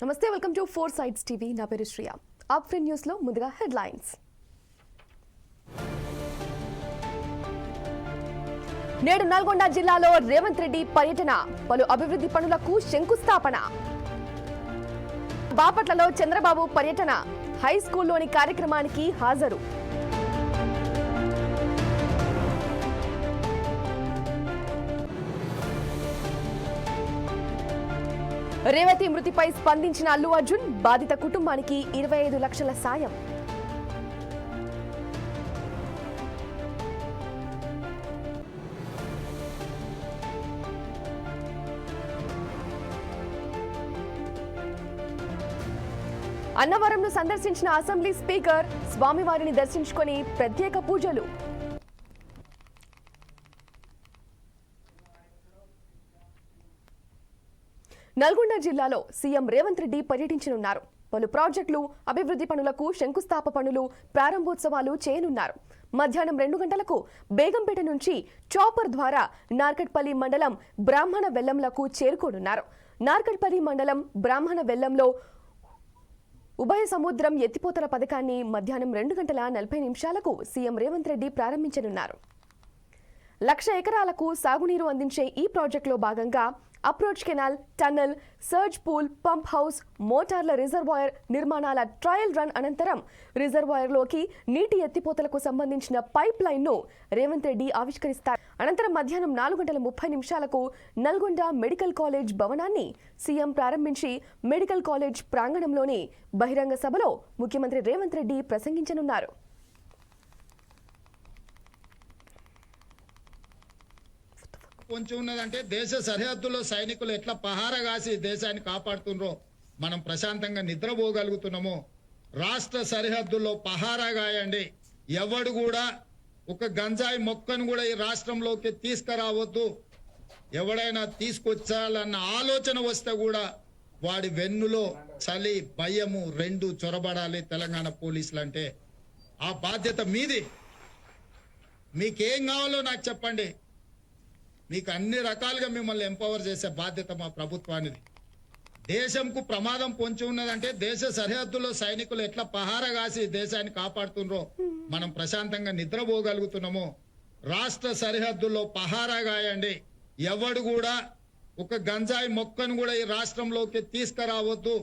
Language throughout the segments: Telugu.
నమస్తే, welcome to four sides TV. నా పేరు శ్రియా. అప్ ఫ్రీ న్యూస్ లో ముందుగా హెడ్లైన్స్. నేడు నల్గొండ జిల్లాలో రేవంత్ రెడ్డి పర్యటన, పలు అభివృద్ధి పనులకు శంకుస్థాపన. బాపట్లలో చంద్రబాబు పర్యటన, హై స్కూల్లోని కార్యక్రమానికి హాజరు. రేవతి మృతిపై స్పందించిన అల్లు అర్జున్, బాధిత కుటుంబానికి 25 లక్షల సాయం. అన్నవరంను సందర్శించిన అసెంబ్లీ స్పీకర్, స్వామివారిని దర్శించుకొని ప్రత్యేక పూజలు. నల్గొండ జిల్లాలో సీఎం రేవంత్ రెడ్డి పర్యటించనున్నారు. పలు ప్రాజెక్టులు, అభివృద్ధి పనులకు శంకుస్థాపన పనులు, ప్రారంభోత్సవాలు చేయనున్నారు. మధ్యాహ్నం 2 గంటలకు బేగంపేట నుంచి చాపర్ ద్వారా నార్కట్పల్లి మండలం బ్రాహ్మణ వెల్లంలకు చేరుకోనున్నారు. నార్కట్పల్లి మండలం బ్రాహ్మణ వెల్లంలో ఉభయ సముద్రం ఎత్తిపోతల పథకాన్ని మధ్యాహ్నం 2:40 సీఎం రేవంత్ రెడ్డి ప్రారంభించనున్నారు. 1,00,000 ఎకరాలకు సాగునీరు అందించే ఈ ప్రాజెక్టులో భాగంగా approach canal, tunnel, surge pool, pump house, మోటార్ల రిజర్వాయర్ నిర్మాణాల ట్రయల్ రన్ అనంతరం రిజర్వాయర్లోకి నీటి ఎత్తిపోతలకు సంబంధించిన పైప్ లైన్ను రేవంత్ రెడ్డి ఆవిష్కరిస్తారు. అనంతరం మధ్యాహ్నం 4:30 నల్గొండ మెడికల్ కాలేజ్ భవనాన్ని సీఎం ప్రారంభించి మెడికల్ కాలేజ్ ప్రాంగణంలోని బహిరంగ సభలో ముఖ్యమంత్రి రేవంత్ రెడ్డి ప్రసంగించనున్నారు. పొంచి ఉన్నదంటే దేశ సరిహద్దుల్లో సైనికులు ఎట్లా పహారా కాసి దేశాన్ని కాపాడుతున్నారో మనం ప్రశాంతంగా నిద్రపోగలుగుతున్నామో, రాష్ట్ర సరిహద్దుల్లో పహారా గాయండి. ఎవడు కూడా ఒక గంజాయి మొక్కను కూడా ఈ రాష్ట్రంలోకి తీసుకురావద్దు. ఎవడైనా తీసుకొచ్చాలన్న ఆలోచన వస్తే కూడా వాడి వెన్నులో చలి, భయము రెండు చొరబడాలి తెలంగాణ పోలీసులు అంటే. ఆ బాధ్యత మీది. మీకేం కావాలో నాకు చెప్పండి. మీకు అన్ని రకాలుగా మిమ్మల్ని ఎంపవర్ చేసే బాధ్యత మా ప్రభుత్వానిది. దేశంకు ప్రమాదం పొంచి ఉన్నదంటే దేశ సరిహద్దుల్లో సైనికులు ఎట్లా పహారా కాసి దేశాన్ని కాపాడుతున్నారో మనం ప్రశాంతంగా నిద్రపోగలుగుతున్నామో, రాష్ట్ర సరిహద్దుల్లో పహారా గాయండి. ఎవడు కూడా ఒక గంజాయి మొక్కను కూడా ఈ రాష్ట్రంలోకి తీసుకురావద్దు.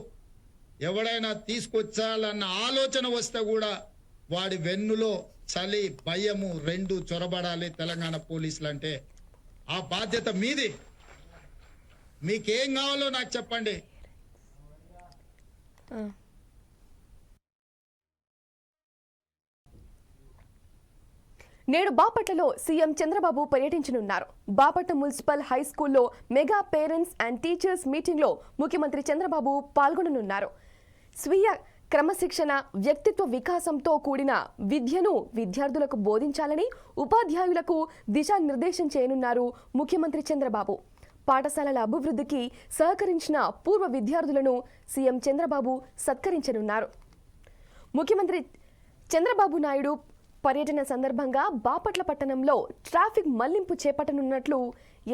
ఎవడైనా తీసుకొచ్చాలన్న ఆలోచన వస్తే కూడా వాడి వెన్నులో చలి, భయము రెండు చొరబడాలి తెలంగాణ పోలీసులు అంటే. ఆ బాధ్యత మీది. మీకేం కావాలో నాకు చెప్పండి. నేడు బాపట్లలో సీఎం చంద్రబాబు పర్యటించనున్నారు. బాపట్ల మున్సిపల్ హై స్కూల్లో మెగా పేరెంట్స్ అండ్ టీచర్స్ మీటింగ్లో ముఖ్యమంత్రి చంద్రబాబు పాల్గొననున్నారు. స్వీయ క్రమశిక్షణ, వ్యక్తిత్వ వికాసంతో కూడిన విద్యను విద్యార్థులకు బోధించాలని ఉపాధ్యాయులకు దిశానిర్దేశం చేయనున్నారు ముఖ్యమంత్రి చంద్రబాబు. పాఠశాలల అభివృద్ధికి సహకరించిన పూర్వ విద్యార్థులను సీఎం చంద్రబాబు సత్కరించనున్నారు. ముఖ్యమంత్రి చంద్రబాబు నాయుడు పర్యటన సందర్భంగా బాపట్ల పట్టణంలో ట్రాఫిక్ మళ్లింపు చేపట్టనున్నట్లు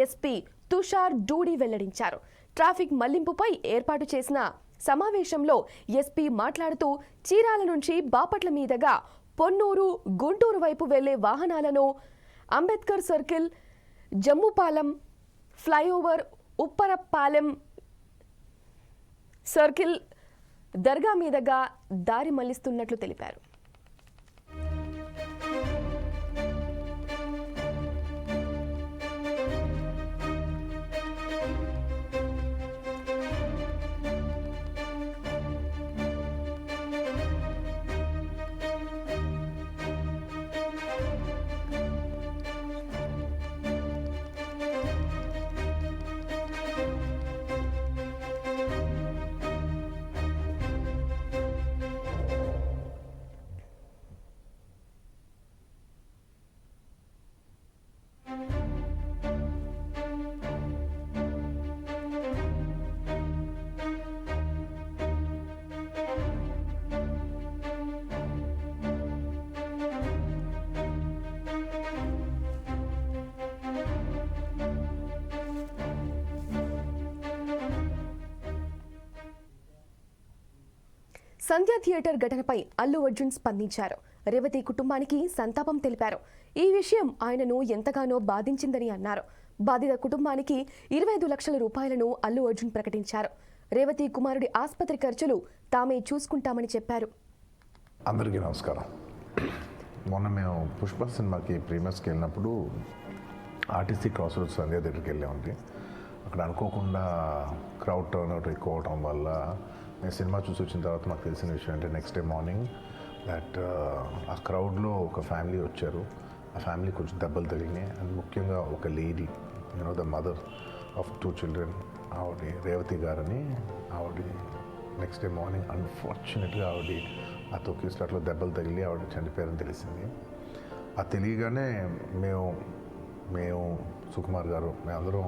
ఎస్పీ తుషార్ డూడి వెల్లడించారు. ట్రాఫిక్ మళ్లింపుపై ఏర్పాటు చేసిన సమావేశంలో ఎస్పీ మాట్లాడుతూ చీరాల నుంచి బాపట్ల మీదుగా పొన్నూరు, గుంటూరు వైపు వెళ్లే వాహనాలను Ambedkar circle, Jammupalem flyover, Upparapalem circle, దర్గా మీదుగా దారి మళ్లిస్తున్నట్లు తెలిపారు. సంధ్య థియేటర్ ఘటనపై అల్లు అర్జున్ స్పందించారు. రేవతి కుటుంబానికి సంతాపం తెలిపారు. ఈ విషయం ఆయనను ఎంతగానో బాధించిందని అన్నారు. బాధిత కుటుంబానికి 25 లక్షల రూపాయలను అల్లు అర్జున్ ప్రకటించారు. రేవతి కుమారుడి ఆసుపత్రి ఖర్చులు తామే చూసుకుంటామని చెప్పారు. అందరికీ నమస్కారం. మొన్న మేము పుష్ప సినిమాకి ప్రీమియర్స్కి వెళ్ళినప్పుడు ఆర్టీసీ క్రాస్ రోడ్స్ సంధ్య దగ్గరికి వెళ్ళామండి. అక్కడ అనుకోకుండా క్రౌడ్ టర్న్అవుట్ ఎక్కువ అవడం వల్ల నేను సినిమా చూసి వచ్చిన తర్వాత మాకు తెలిసిన విషయం అంటే నెక్స్ట్ డే మార్నింగ్ దట్ ఆ క్రౌడ్లో ఒక ఫ్యామిలీ వచ్చారు. ఆ ఫ్యామిలీ కొంచెం దెబ్బలు తగిలినాయి. అండ్ ముఖ్యంగా ఒక lady, the mother of 2 children, ఆవిడ రేవతి గారని, ఆవిడ నెక్స్ట్ డే మార్నింగ్ అన్ఫార్చునేట్గా ఆవిడ ఆ తొక్కిస్లాట్లో దెబ్బలు తగిలి ఆవిడ చనిపోయారని తెలిసింది. అది తెలియగానే మేము సుకుమార్ గారు, మేమందరం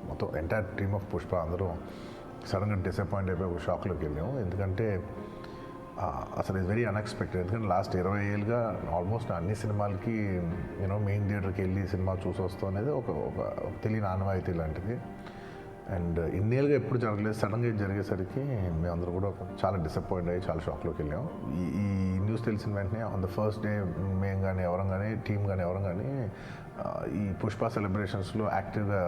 మొత్తం ఎంటైర్ టీమ్ ఆఫ్ పుష్ప అందరం సడన్గా డిసప్పాయింట్ అయిపోయి ఒక షాక్లోకి వెళ్ళాము. ఎందుకంటే అసలు ఇట్స్ వెరీ అన్ఎక్స్పెక్టెడ్. ఎందుకంటే లాస్ట్ 20 ఏళ్ళుగా ఆల్మోస్ట్ అన్ని సినిమాలకి మెయిన్ థియేటర్కి వెళ్ళి సినిమా చూసి వస్తాం అనేది ఒక తెలియని ఆనవాయితీ లాంటిది. అండ్ ఇన్నేళ్ళుగా ఎప్పుడు జరగలేదు. సడన్గా ఇది జరిగేసరికి మేమందరూ కూడా చాలా డిసప్పాయింట్ అయ్యి చాలా షాక్లోకి వెళ్ళాం. ఈ న్యూస్ తెలిసిన వెంటనే ఆన్ ద ఫస్ట్ డే మేము కానీ ఎవరం కానీ టీమ్ కానీ ఎవరం కానీ ఈ పుష్ప సెలబ్రేషన్స్లో యాక్టివ్గా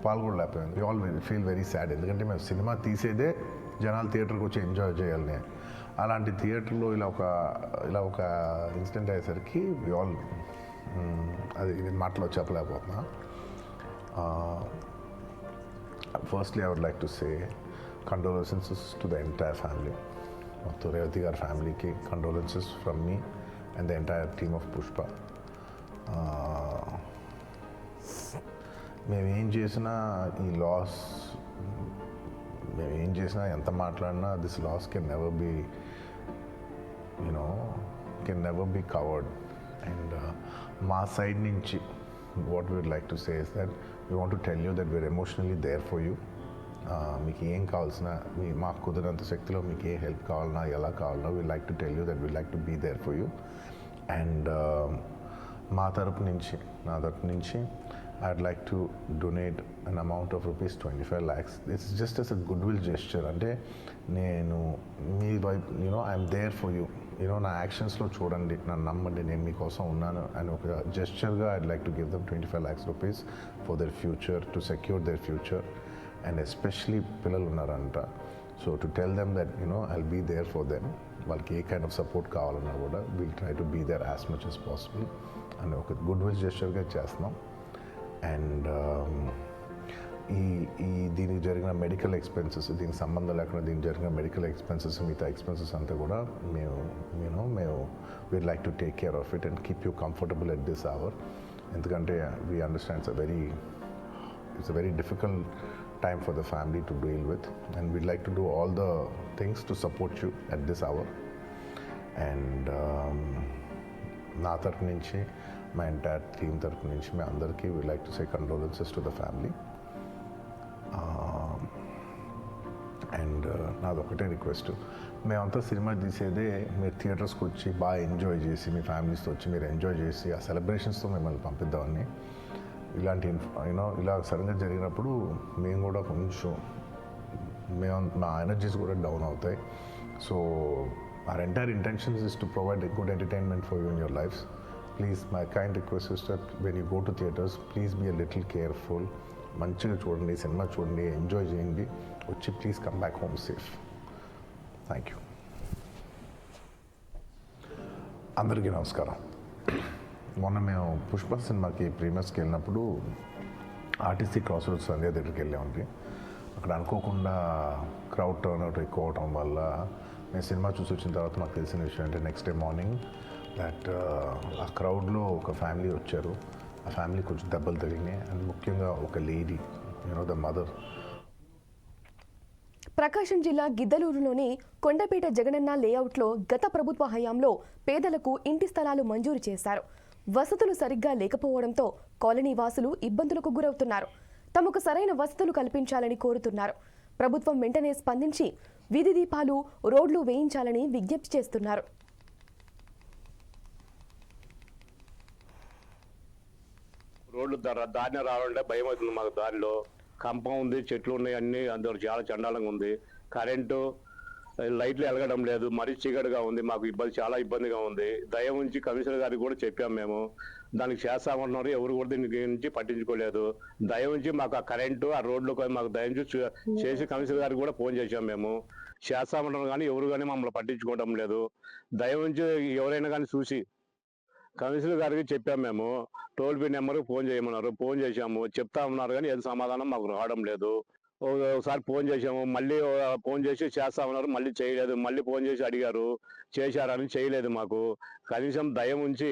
పాల్గొనలేకపోయాం. We all feel very sad. ఎందుకంటే మేము సినిమా తీసేదే జనాలు థియేటర్కి వచ్చి ఎంజాయ్ చేయాలని. అలాంటి థియేటర్లో ఇలా ఒక ఇన్సిడెంట్ అయ్యేసరికి వి ఆల్ అది మాటలో చెప్పలేకపోతున్నా. Firstly, I would like to say condolences to the entire family. To Revati Gar family ki condolences from me and the entire team of Pushpa. మేము ఏం చేసినా ఈ లాస్, మేము ఏం చేసినా ఎంత మాట్లాడినా this loss can never be covered. And మా సైడ్ నుంచి what we would like to say is that we want to tell you that we're emotionally there for you. మీకు ఏం కావాల్సిన మాకు కుదిరినంత శక్తిలో మీకు ఏ హెల్ప్ కావాలన్నా ఎలా కావాలన్నా we like to tell you that we like to be there for you. And నా తరపు నుంచి I'd like to donate an amount of rupees 25 lakhs. This is just as a goodwill gesture. అంటే నేను మీ వైపు ఐఎమ్ దేర్ ఫర్ యూ, నా యాక్షన్స్లో చూడండి, నన్ను నమ్మండి, నేను మీకోసం ఉన్నాను అని ఒక జెస్చర్గా I'd like to give them 25 lakhs rupees for their future, to secure their future. And especially పిల్లలు ఉన్నారంట. So to tell them that I'll be there for them. వాళ్ళకి ఏ కైండ్ ఆఫ్ సపోర్ట్ కావాలన్నా కూడా we'll try to be there as much as possible అని ఒక గుడ్విల్ జెస్చర్గా చేస్తున్నాం. అండ్ దీనికి జరిగిన మెడికల్ ఎక్స్పెన్సెస్, దీనికి సంబంధం లేకుండా దీనికి జరిగిన మెడికల్ ఎక్స్పెన్సెస్, మిగతా ఎక్స్పెన్సెస్ అంతా కూడా మేము we'd like to take care of it and keep you comfortable at this hour. ఎందుకంటే we understand it's a very difficult time for the family to deal with, and we'd like to do all the things to support you at this hour. And నా తరపు నుంచి, మా ఎంటైర్ టీమ్ తరపు నుంచి మీ అందరికీ we'd like to say condolences to the family. And నాదొకటే రిక్వెస్ట్, మేమంతా సినిమా తీసేదే మీరు థియేటర్స్కి వచ్చి బాగా ఎంజాయ్ చేసి, మీ ఫ్యామిలీస్తో వచ్చి మీరు ఎంజాయ్ చేసి ఆ సెలబ్రేషన్స్తో మిమ్మల్ని పంపిద్దామని. ఇలాంటి ఇలా సడన్గా జరిగినప్పుడు మేము కూడా కొంచెం మా ఎనర్జీస్ కూడా డౌన్ అవుతాయి. So our entire intentions is to provide a good entertainment for you in your lives. Please, my kind request is that when you go to theaters, please be a little careful. మంచిగా చూడండి, సినిమా చూడండి, ఎంజాయ్ చేయండి, వచ్చి please come back home safe. Thank you. అందరికీ నమస్కారం. మొన్న మేము పుష్ప సినిమాకి ప్రీమియర్స్కి వెళ్ళినప్పుడు ఆర్టీసీ క్రాస్ రోడ్స్ సంధ్య దగ్గరికి వెళ్ళామండి. అక్కడ అనుకోకుండా క్రౌడ్ టర్న్అవుట్ ఎక్కువ అవడం వల్ల నేను సినిమా చూసి వచ్చిన తర్వాత మాకు తెలిసిన విషయం అంటే నెక్స్ట్ డే మార్నింగ్ దట్ ఆ క్రౌడ్లో ఒక ఫ్యామిలీ వచ్చారు. ఆ ఫ్యామిలీ కొంచెం దెబ్బలు తగిలినాయి. అండ్ ముఖ్యంగా ఒక లేడీ, ద మదర్. ప్రకాశం జిల్లా గిద్దలూరులోని కొండపేట జగనన్న లేఅవుట్లో గత ప్రభుత్వ హయాంలో పేదలకు ఇంటి స్థలాలు మంజూరు చేశారు. వసతులు సరిగ్గా లేకపోవడంతో కాలనీ వాసులు ఇబ్బందులకు గురవుతున్నారు. తమకు సరైన వసతులు కల్పించాలని కోరుతున్నారు. ప్రభుత్వం వెంటనే స్పందించి వీధి దీపాలు, రోడ్లు వేయించాలని విజ్ఞప్తి చేస్తున్నారు. రోడ్లు దారిన రావాలంటే భయం అవుతుంది మాకు. దారిలో కంపం ఉంది, చెట్లు ఉన్నాయి, అన్ని అందులో చాలా చండాలంగా ఉంది. కరెంటు లైట్లు వెలగడం లేదు, మరీ చీకటిగా ఉంది, మాకు చాలా ఇబ్బందిగా ఉంది. దయ ఉంచి కమిషనర్ గారికి కూడా చెప్పాము మేము, దానికి చేస్తామంటున్నారు, ఎవరు కూడా దీని గురించి పట్టించుకోలేదు. దయ ఉంచి మాకు ఆ కరెంటు ఆ రోడ్లు మాకు దయ ఉంచి చేసి కమిషనర్ గారికి కూడా ఫోన్ చేశాము మేము, చేస్తామంటున్నారు కానీ ఎవరు కానీ మమ్మల్ని పట్టించుకోవడం లేదు. దయ ఉంచి ఎవరైనా కానీ చూసి కమిషనర్ గారికి చెప్పాము మేము, టోల్ ఫ్రీ నెంబర్కి ఫోన్ చేయమన్నారు, ఫోన్ చేశాము, చెప్తా ఉన్నారు కానీ ఏది సమాధానం మాకు రావడం లేదు. ఒకసారి ఫోన్ చేసాము, మళ్ళీ ఫోన్ చేసి చేస్తామన్నారు, మళ్ళీ చేయలేదు. మళ్ళీ ఫోన్ చేసి అడిగారు, చేశారని చేయలేదు. మాకు కనీసం దయ ఉంచి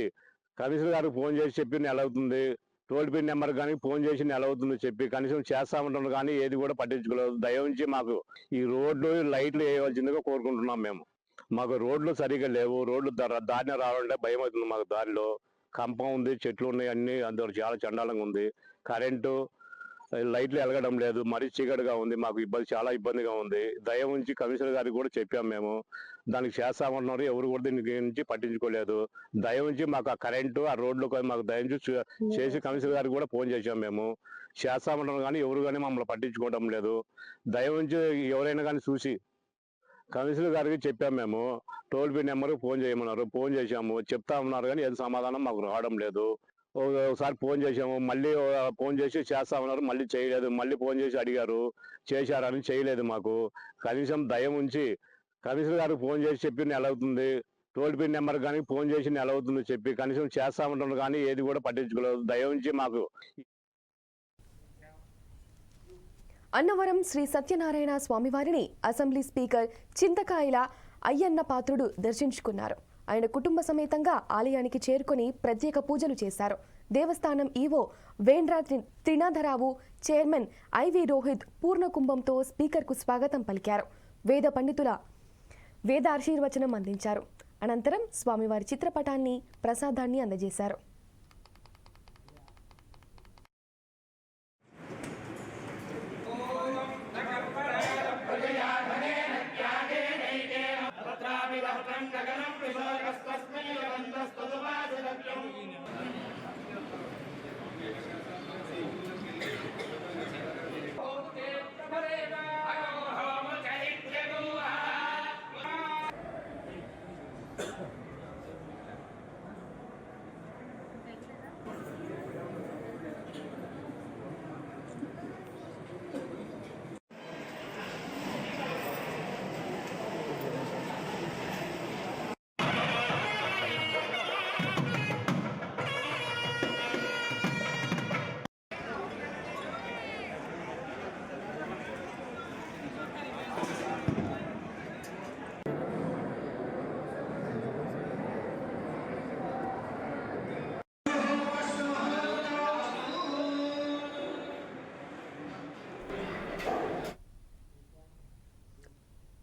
కమిషనర్ గారికి ఫోన్ చేసి చెప్పి నెల అవుతుంది, టోల్ ఫ్రీ నెంబర్ కానీ ఫోన్ చేసి నెల అవుతుంది చెప్పి కనీసం చేస్తామంటున్నారు కానీ ఏది కూడా పట్టించుకోలేదు. దయ ఉంచి మాకు ఈ రోడ్లు లైట్లు వేయవలసిందిగా కోరుకుంటున్నాం మేము. మాకు రోడ్లు సరిగా లేవు, రోడ్లు దారిన రావాలంటే భయం అవుతుంది మాకు. దారిలో కంపం ఉంది, చెట్లు ఉన్నాయి, అన్ని అందులో చాలా చండాలంగా ఉంది. కరెంటు లైట్లు వెలగడం లేదు, మరీ చీకటిగా ఉంది, మాకు చాలా ఇబ్బందిగా ఉంది. దయ ఉంచి కమిషనర్ గారికి కూడా చెప్పాము మేము, దానికి చేస్తామంటున్నారు, ఎవరు కూడా దీని గురించి పట్టించుకోలేదు. దయ ఉంచి మాకు ఆ కరెంటు ఆ రోడ్లు మాకు దయ ఉంచి చేసి కమిషనర్ గారికి కూడా ఫోన్ చేశాము మేము, చేస్తామంటున్నారు కానీ ఎవరు కానీ మమ్మల్ని పట్టించుకోవడం లేదు. దయ ఉంచి ఎవరైనా కానీ చూసి కమిషనర్ గారికి చెప్పాము మేము, టోల్ ఫ్రీ నెంబర్కి ఫోన్ చేయమన్నారు, ఫోన్ చేశాము, చెప్తా ఉన్నారు కానీ ఏది సమాధానం మాకు రావడం లేదు. ఒకసారి ఫోన్ చేశాము, మళ్ళీ ఫోన్ చేసి చేస్తామన్నారు, మళ్ళీ చేయలేదు. మళ్ళీ ఫోన్ చేసి అడిగారు, చేశారని చేయలేదు. మాకు కనీసం దయ ఉంచి కమిషనర్ గారికి ఫోన్ చేసి చెప్పి నెల అవుతుంది, టోల్ ఫ్రీ నెంబర్ కానీ ఫోన్ చేసి నెల అవుతుంది చెప్పి కనీసం చేస్తామంటున్నారు కానీ ఏది కూడా పట్టించుకోలేదు. దయ ఉంచి మాకు అన్నవరం శ్రీ సత్యనారాయణ స్వామివారిని అసెంబ్లీ స్పీకర్ చింతకాయల అయ్యన్న పాత్రుడు దర్శించుకున్నారు. ఆయన కుటుంబ సమేతంగా ఆలయానికి చేరుకొని ప్రత్యేక పూజలు చేశారు. దేవస్థానం EO Vendra Trinatharao, chairman IV Rohit పూర్ణకుంభంతో స్పీకర్కు స్వాగతం పలికారు. వేద పండితుల వేదాశీర్వచనం అందించారు. అనంతరం స్వామివారి చిత్రపటాన్ని ప్రసాదాన్ని అందజేశారు.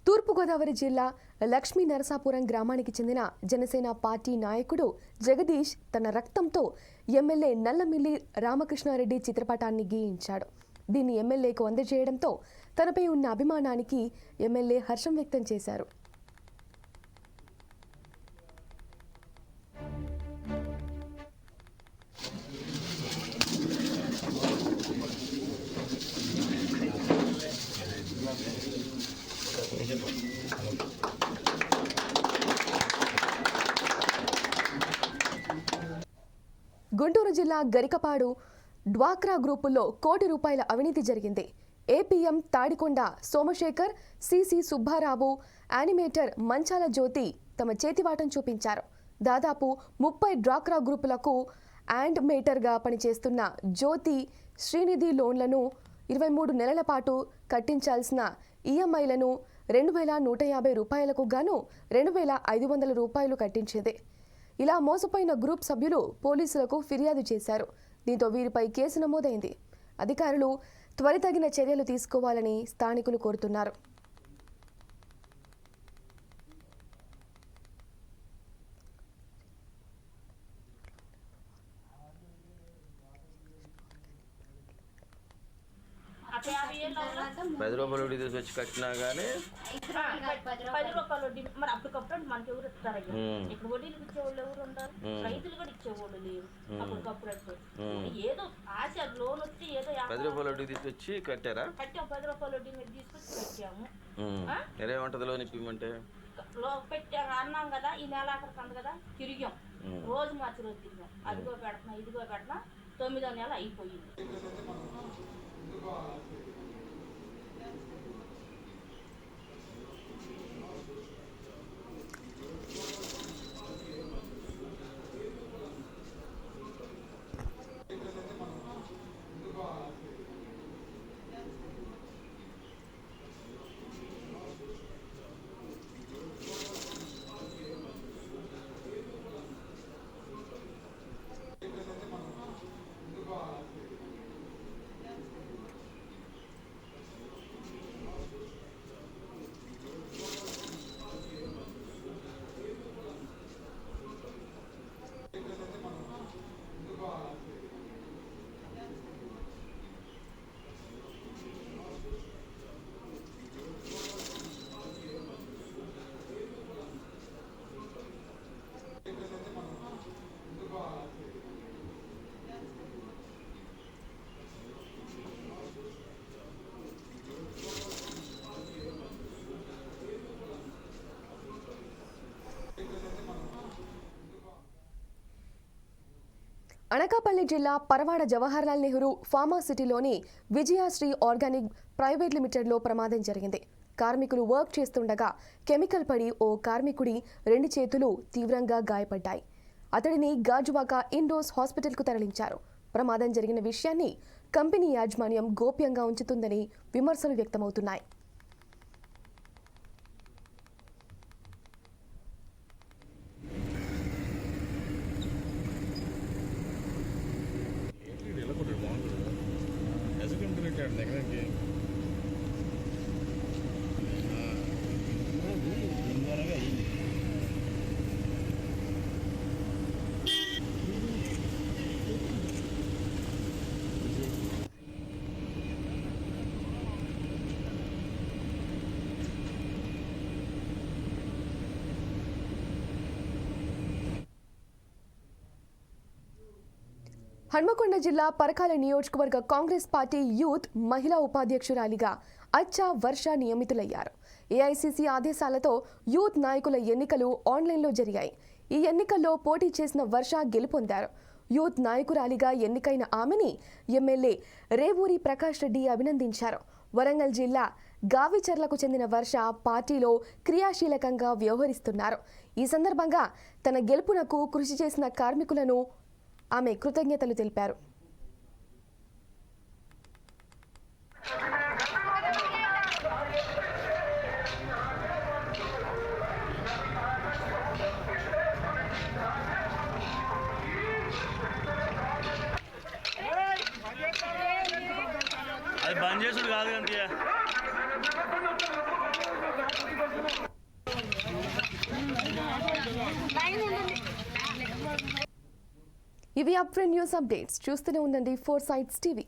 తూర్పుగోదావరి జిల్లా లక్ష్మీ నరసాపురం గ్రామానికి చెందిన జనసేన పార్టీ నాయకుడు జగదీష్ తన రక్తంతో ఎమ్మెల్యే నల్లమిల్లి రామకృష్ణారెడ్డి చిత్రపటాన్ని గీయించాడు. దీన్ని ఎమ్మెల్యేకు అందజేయడంతో తనపై ఉన్న అభిమానానికి ఎమ్మెల్యే హర్షం వ్యక్తం చేశారు. గుంటూరు జిల్లా గరికపాడు డ్వాక్రా గ్రూపుల్లో ₹1 కోటి అవినీతి జరిగింది. APM Tadikonda Somasekhar, CC Subbarao, animator Manchala Jyothi తమ చేతివాటం చూపించారు. దాదాపు 30 డ్వాక్రా గ్రూపులకు యానిమేటర్గా పనిచేస్తున్న జ్యోతి శ్రీనిధి లోన్లను 23 నెలల పాటు కట్టించాల్సిన ఈఎంఐలను ₹2,150కు గాను ₹2,500 కట్టించింది. ఇలా మోసపోయిన గ్రూప్ సభ్యులు పోలీసులకు ఫిర్యాదు చేశారు. దీంతో వీరిపై కేసు నమోదైంది. అధికారులు త్వరితగిన చర్యలు తీసుకోవాలని స్థానికులు కోరుతున్నారు. ₹10 వడ్డీ తీసుకొచ్చి కట్టినా కానీ ₹10 వడ్డీ మరి అప్పటికప్పుడు మనకి ఎవరు ఇస్తారు? ఇప్పుడు వడ్డీలు ఇచ్చేవాళ్ళు ఎవరు ఉంటారు? రైతులు కూడా ఇచ్చేవాళ్ళు లేరు అప్పటికప్పుడు. ఏదో ఆశ లోన్ వచ్చి ఏదో ₹10 వడ్డీ తీసుకొచ్చి కట్టారా? కట్టాము, ₹10 వడ్డీ మీద తీసుకొచ్చి కట్టాము. ఏరేమంటది లోన్ ఇప్పిమంటే పెట్టా అన్నాం కదా, ఈ నెల ఆఖరికి అంది కదా, తిరిగాం. రోజు మార్చి రోజు తిరిగాం. అదిగో పెడుతున్నా ఇదిగో పెడుతున్నా, 9వ నెల అయిపోయింది. అనకాపల్లి జిల్లా పరవాడ జవహర్లాల్ నెహ్రూ ఫార్మాసిటీలోని విజయశ్రీ ఆర్గానిక్ ప్రైవేట్ లిమిటెడ్లో ప్రమాదం జరిగింది. కార్మికులు వర్క్ చేస్తుండగా కెమికల్ పడి ఓ కార్మికుడి 2 చేతులు తీవ్రంగా గాయపడ్డాయి. అతడిని గాజువాక ఇండోస్ హాస్పిటల్కు తరలించారు. ప్రమాదం జరిగిన విషయాన్ని కంపెనీ యాజమాన్యం గోప్యంగా ఉంచుతుందని విమర్శలు వ్యక్తమవుతున్నాయి. హన్మకొండ జిల్లా పరకాల నియోజకవర్గ కాంగ్రెస్ పార్టీ యూత్ మహిళా ఉపాధ్యక్షురాలిగా అచ్చా వర్ష నియమితులయ్యారు. ఏఐసీసీ ఆదేశాలతో యూత్ నాయకుల ఎన్నికలు ఆన్లైన్లో జరిగాయి. ఈ ఎన్నికల్లో పోటీ చేసిన వర్ష గెలుపొందారు. యూత్ నాయకురాలిగా ఎన్నికైన ఆమెని ఎమ్మెల్యే రేవూరి ప్రకాష్ రెడ్డి అభినందించారు. వరంగల్ జిల్లా గావిచర్లకు చెందిన వర్ష పార్టీలో క్రియాశీలకంగా వ్యవహరిస్తున్నారు. ఈ సందర్భంగా తన గెలుపునకు కృషి చేసిన కార్మికులను ఆమె కృతజ్ఞతలు తెలిపారు. అది బంద్ చేసుడు కాదు కంటే ఇవి అప్రెంట్ న్యూస్ అప్డేట్స్. చూస్తూనే ఉండండి 4 Sides TV.